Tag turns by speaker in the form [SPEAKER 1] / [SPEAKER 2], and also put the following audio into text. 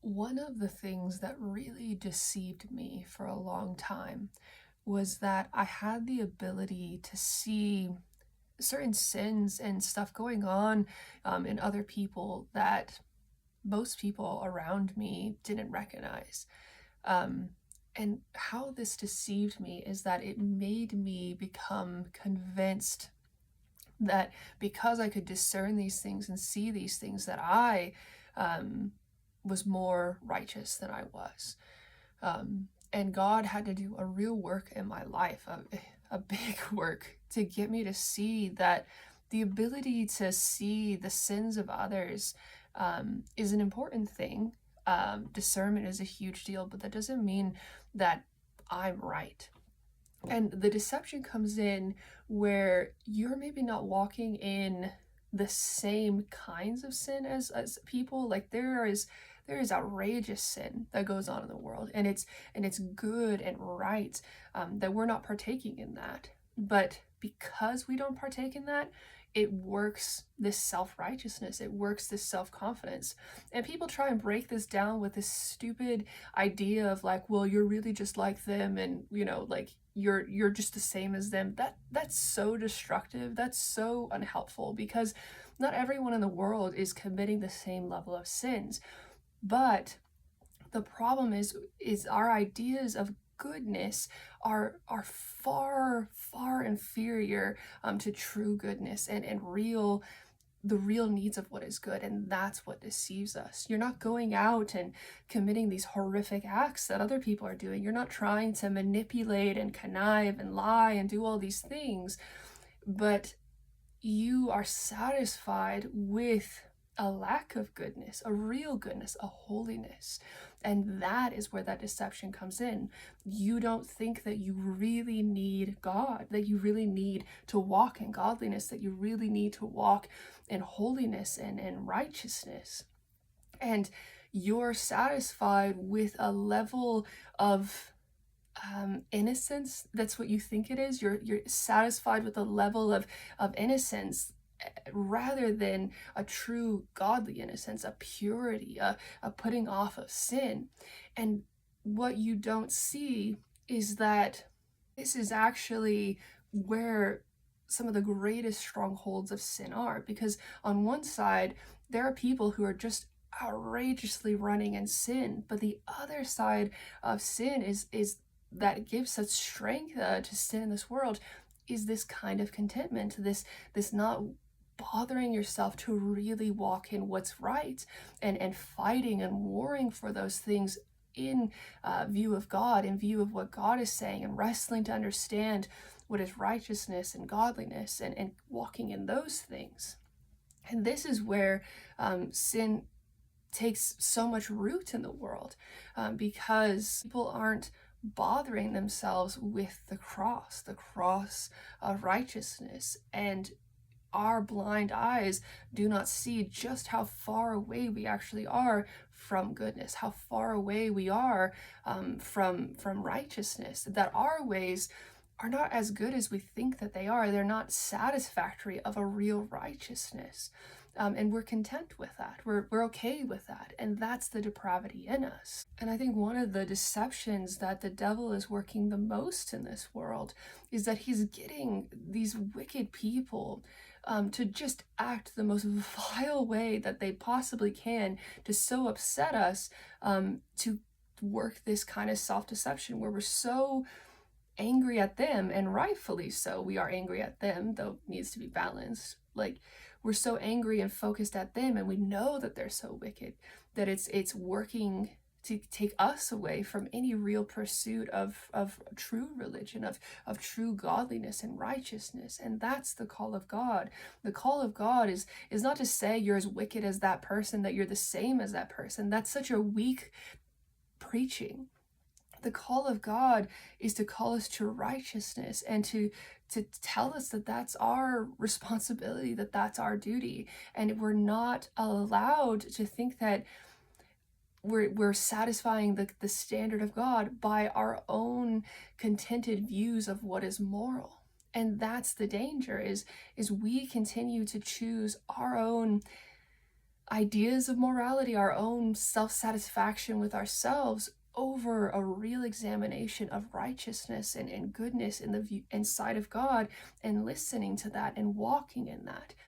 [SPEAKER 1] One of the things that really deceived me for a long time was that I had the ability to see certain sins and stuff going on in other people that most people around me didn't recognize. Um, and how this deceived me is that it made me become convinced that because I could discern these things and see these things, that I um, was more righteous than I was. And God had to do a real work in my life, a big work, to get me to see that the ability to see the sins of others is an important thing. Discernment is a huge deal, but that doesn't mean that I'm right. And the deception comes in where you're maybe not walking in the same kinds of sin as people. Like there is outrageous sin that goes on in the world, and it's good and right, that we're not partaking in that. But because we don't partake in that, it works this self-righteousness, it works this self-confidence. And people try and break this down with this stupid idea of like, well, you're really just like them, and like you're just the same as them. That's so destructive, that's so unhelpful, because not everyone in the world is committing the same level of sins. But the problem is our ideas of goodness are far inferior to true goodness and real the real needs of what is good. And that's what deceives us. You're not going out and committing these horrific acts that other people are doing. You're not trying to manipulate and connive and lie and do all these things, but you are satisfied with a lack of goodness, a real goodness, a holiness. And that is where that deception comes in. You don't think that you really need God, that you really need to walk in godliness, that you really need to walk in holiness and righteousness. And you're satisfied with a level of innocence. That's what you think it is. You're satisfied with a level of innocence, rather than a true godly innocence, a purity, a putting off of sin. And what you don't see is that this is actually where some of the greatest strongholds of sin are. Because on one side, there are people who are just outrageously running in sin, but the other side of sin is that gives such strength to sin in this world, is this kind of contentment, this not bothering yourself to really walk in what's right, and fighting and warring for those things in view of God, in view of what God is saying, and wrestling to understand what is righteousness and godliness, and walking in those things. And this is where sin takes so much root in the world, because people aren't bothering themselves with the cross of righteousness. And our blind eyes do not see just how far away we actually are from goodness, how far away we are from righteousness, that our ways are not as good as we think that they are. They're not satisfactory of a real righteousness. And we're content with that. We're okay with that. And that's the depravity in us. And I think one of the deceptions that the devil is working the most in this world is that he's getting these wicked people to just act the most vile way that they possibly can, to so upset us, to work this kind of self-deception where we're so angry at them, and rightfully so. We are angry at them, though it needs to be balanced. Like, we're so angry and focused at them, and we know that they're so wicked, that it's working to take us away from any real pursuit of true religion, of true godliness and righteousness. And that's the call of God. The call of God is not to say you're as wicked as that person, that you're the same as that person. That's such a weak preaching. The call of God is to call us to righteousness, and to tell us that that's our responsibility, that that's our duty. And we're not allowed to think that we're satisfying the standard of God by our own contented views of what is moral. And that's the danger, is we continue to choose our own ideas of morality, our own self satisfaction with ourselves, over a real examination of righteousness and goodness in the view inside of God, and listening to that and walking in that.